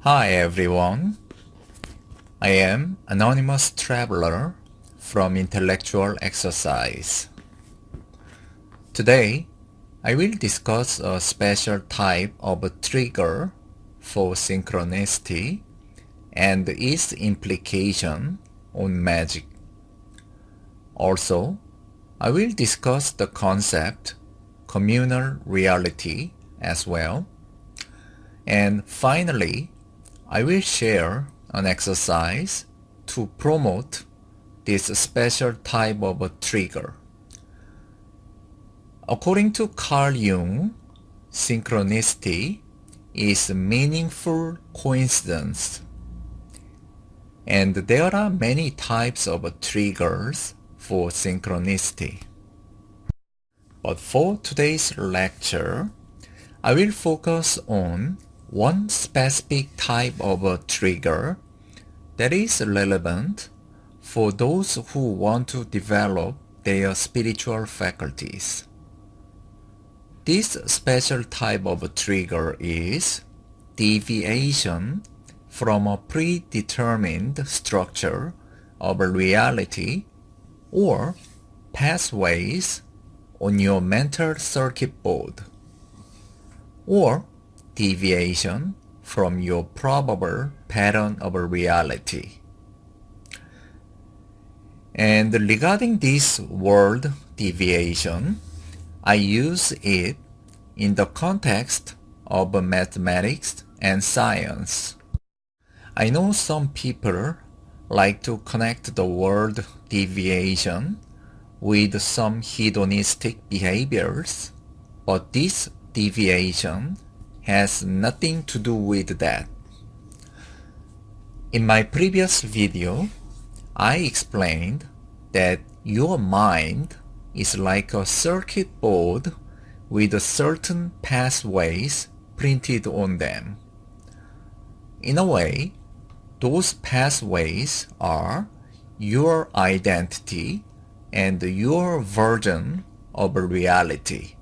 Hi everyone, I am Anonymous Traveler from Intellectual Exercise. Today, I will discuss a special type of trigger for synchronicity and its implication on magic. Also, I will discuss the concept communal reality as well. And finally, I will share an exercise to promote this special type of a trigger. According to Carl Jung, synchronicity is meaningful coincidence. And there are many types of triggers for synchronicity. But for today's lecture, I will focus on one specific type of a trigger that is relevant for those who want to develop their spiritual faculties. This special type of a trigger is deviation from a predetermined structure of reality or pathways on your mental circuit board, or deviation from your probable pattern of reality. And regarding this word deviation, I use it in the context of mathematics and science. I know some people like to connect the word deviation with some hedonistic behaviors, but this deviation has nothing to do with that. In my previous video, I explained that your mind is like a circuit board with certain pathways printed on them. In a way, those pathways are your identity and your version of reality.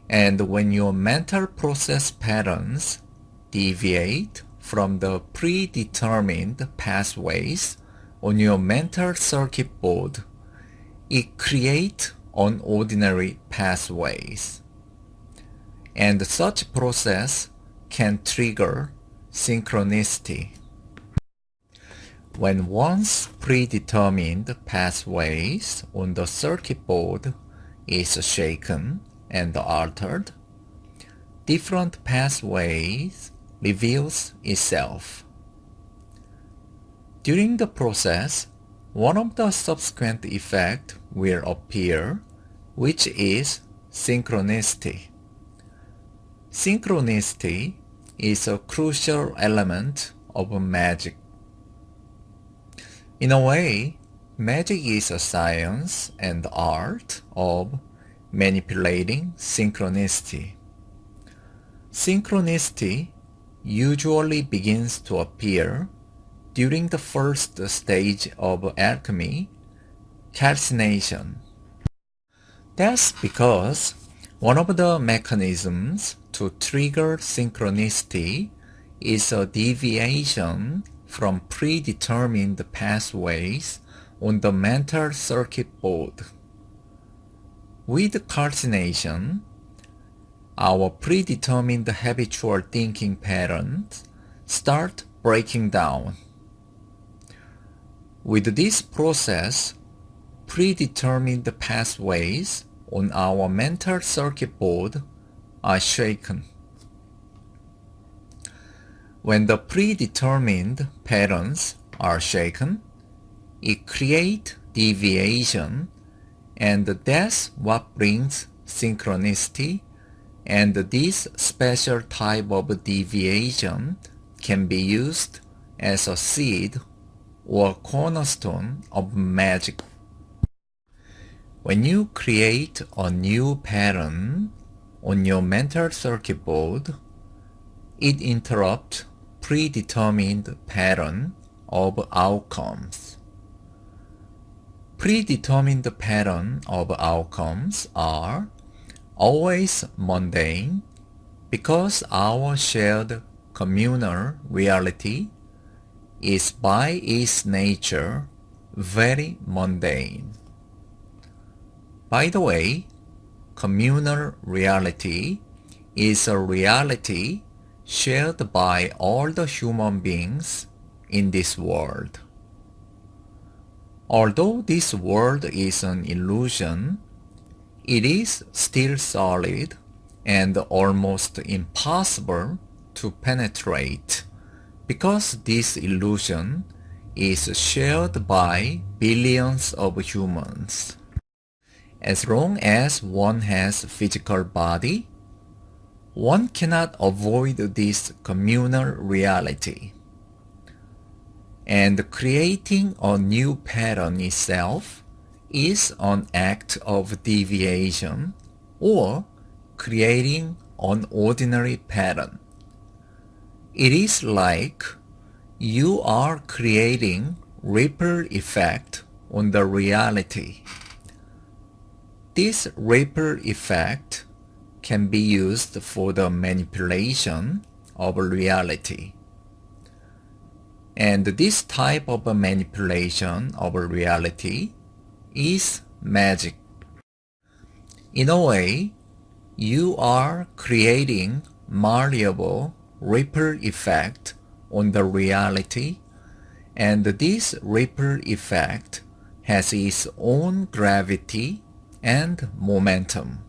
And when your mental process patterns deviate from the predetermined pathways on your mental circuit board, it creates unordinary pathways. And such process can trigger synchronicity. When one's predetermined pathways on the circuit board is shaken and altered, different pathways reveals itself. During the process, one of the subsequent effects will appear, which is synchronicity. Synchronicity is a crucial element of magic. In a way, magic is a science and art of manipulating synchronicity. Synchronicity usually begins to appear during the first stage of alchemy, calcination. That's because one of the mechanisms to trigger synchronicity is a deviation from predetermined pathways on the mental circuit board. With calcination, our predetermined habitual thinking patterns start breaking down. With this process, predetermined pathways on our mental circuit board are shaken. When the predetermined patterns are shaken, it creates deviation, and that's what brings synchronicity, and this special type of deviation can be used as a seed or cornerstone of magic. When you create a new pattern on your mental circuit board, it interrupts predetermined pattern of outcomes. Predetermined pattern of outcomes are always mundane because our shared communal reality is by its nature very mundane. By the way, communal reality is a reality shared by all the human beings in this world. Although this world is an illusion, it is still solid and almost impossible to penetrate because this illusion is shared by billions of humans. As long as one has a physical body, one cannot avoid this communal reality. And creating a new pattern itself is an act of deviation or creating an ordinary pattern. It is like you are creating ripple effect on the reality. This ripple effect can be used for the manipulation of reality. And this type of manipulation of reality is magic. In a way, you are creating malleable ripple effect on the reality, and this ripple effect has its own gravity and momentum.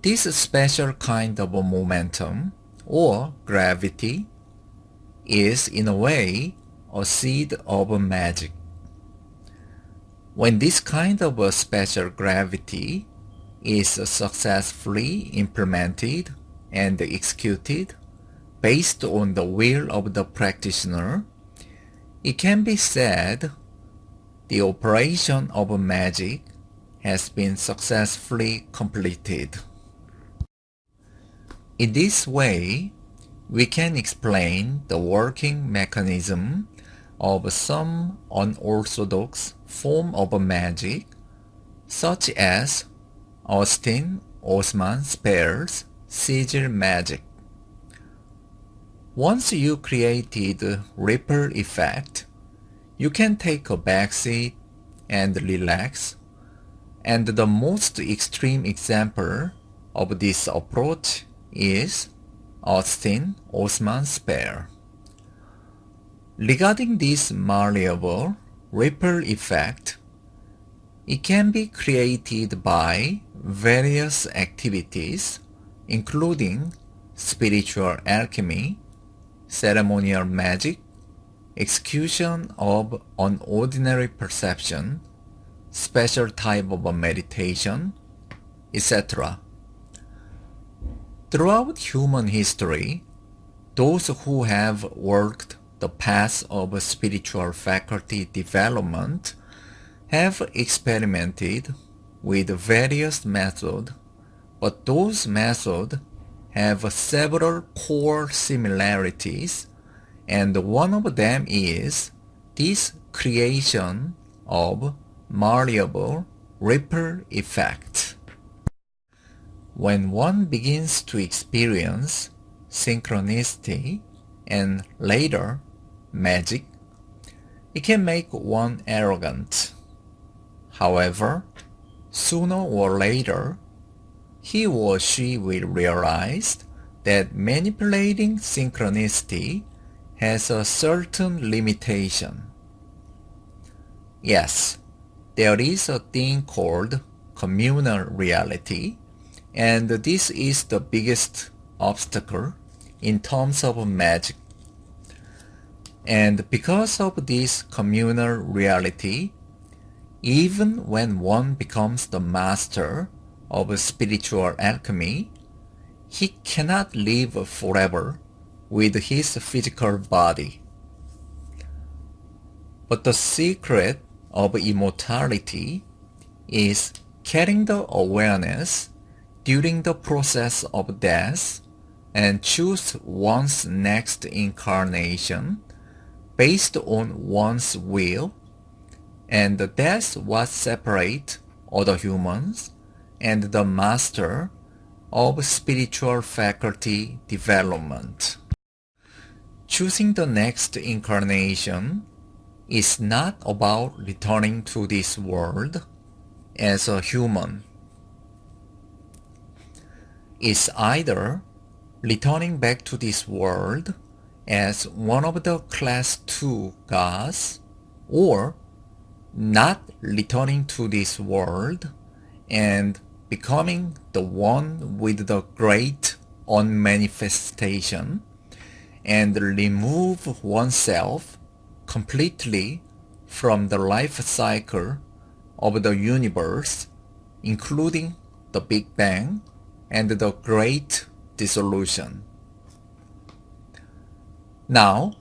This special kind of momentum or gravity is in a way a seed of magic. When this kind of a special gravity is successfully implemented and executed based on the will of the practitioner, it can be said the operation of magic has been successfully completed. In this way, we can explain the working mechanism of some unorthodox form of magic, such as Austin Osman Spare's sigil magic. Once you created ripple effect, you can take a backseat and relax, and the most extreme example of this approach is Austin Osman Spare. Regarding this malleable ripple effect, it can be created by various activities including spiritual alchemy, ceremonial magic, execution of unordinary perception, special type of meditation, etc. Throughout human history, those who have worked the path of spiritual faculty development have experimented with various methods, but those methods have several core similarities, and one of them is this creation of malleable ripple effect. When one begins to experience synchronicity and later magic, it can make one arrogant. However, sooner or later, he or she will realize that manipulating synchronicity has a certain limitation. Yes, there is a thing called communal reality, and this is the biggest obstacle in terms of magic. And because of this communal reality, even when one becomes the master of spiritual alchemy, he cannot live forever with his physical body. But the secret of immortality is carrying the awareness during the process of death and choose one's next incarnation based on one's will, and that's what separates other humans and the master of spiritual faculty development. Choosing the next incarnation is not about returning to this world as a human. It's either returning back to this world as one of the class 2 gods, or not returning to this world and becoming the one with the great unmanifestation and remove oneself completely from the life cycle of the universe, including the Big Bang and the Great Dissolution. Now,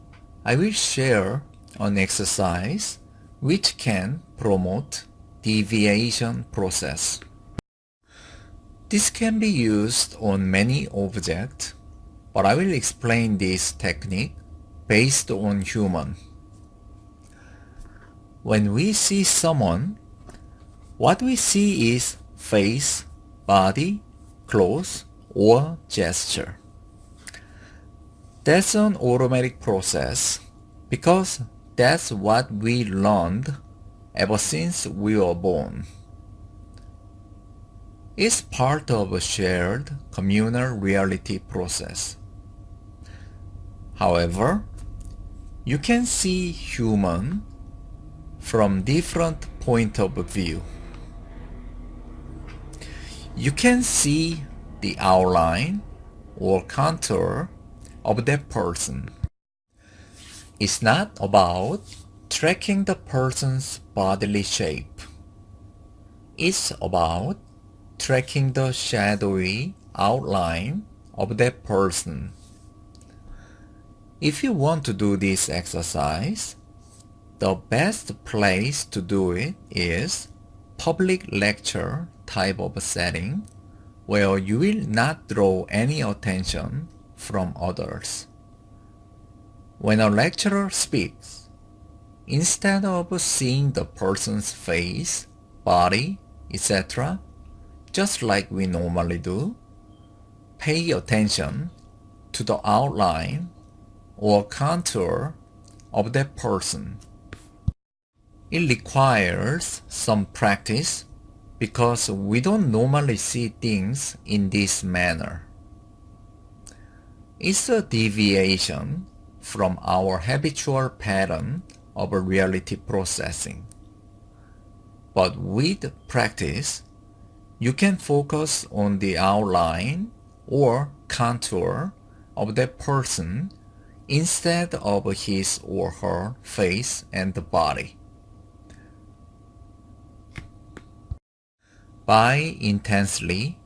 I will share an exercise which can promote deviation process. This can be used on many objects, but I will explain this technique based on human. When we see someone, what we see is face, body, clothes, or gesture. That's an automatic process because that's what we learned ever since we were born. It's part of a shared communal reality process. However, you can see human from different point of view. You can see the outline or contour of that person. It's not about tracking the person's bodily shape. It's about tracking the shadowy outline of that person. If you want to do this exercise, the best place to do it is public lecture type of setting where you will not draw any attention from others. When a lecturer speaks, instead of seeing the person's face, body, etc., just like we normally do, pay attention to the outline or contour of that person. It requires some practice because we don't normally see things in this manner. It's a deviation from our habitual pattern of reality processing. But with practice, you can focus on the outline or contour of that person instead of his or her face and body. By intensely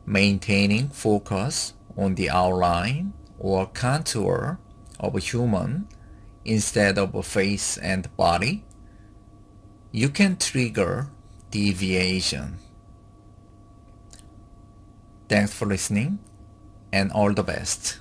maintaining focus on the outline or contour of a human instead of a face and body, you can trigger deviation. Thanks for listening and all the best.